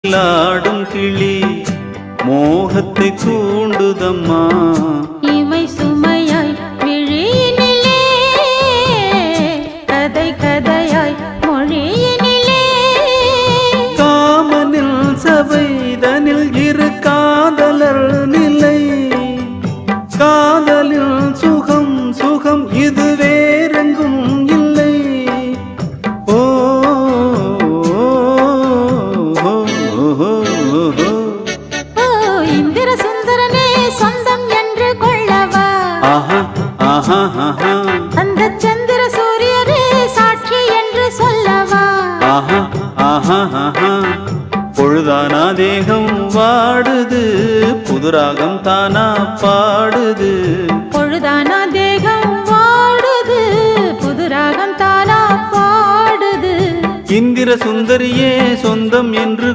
ஆடும் கிளி மோகத்தை தூண்டுதம்மா இமை சுமையாய் விழியினிலே கதை கதையாய் மொழியினிலே காமனில் சபைதனில் இரு காதலர் நிலை காதலில் சுகம் சுகம் இது வேறெங்கும் இல்லை ஓ இந்திர சுந்தரனே சொந்தம் என்று கொள்ளவா ஆஹா ஆஹா ஆஹா அந்த சந்திர சூரியரே சாட்சி என்று சொல்லவா ஆஹா ஆஹா ஆஹா பொழுதானா தேகம் வாடுது புதுராகம் தானா பாடுது பொழுதானா தேகம் வாடுது புதுராகம் தானா பாடுது இந்திர சுந்தரியே சொந்தம் என்று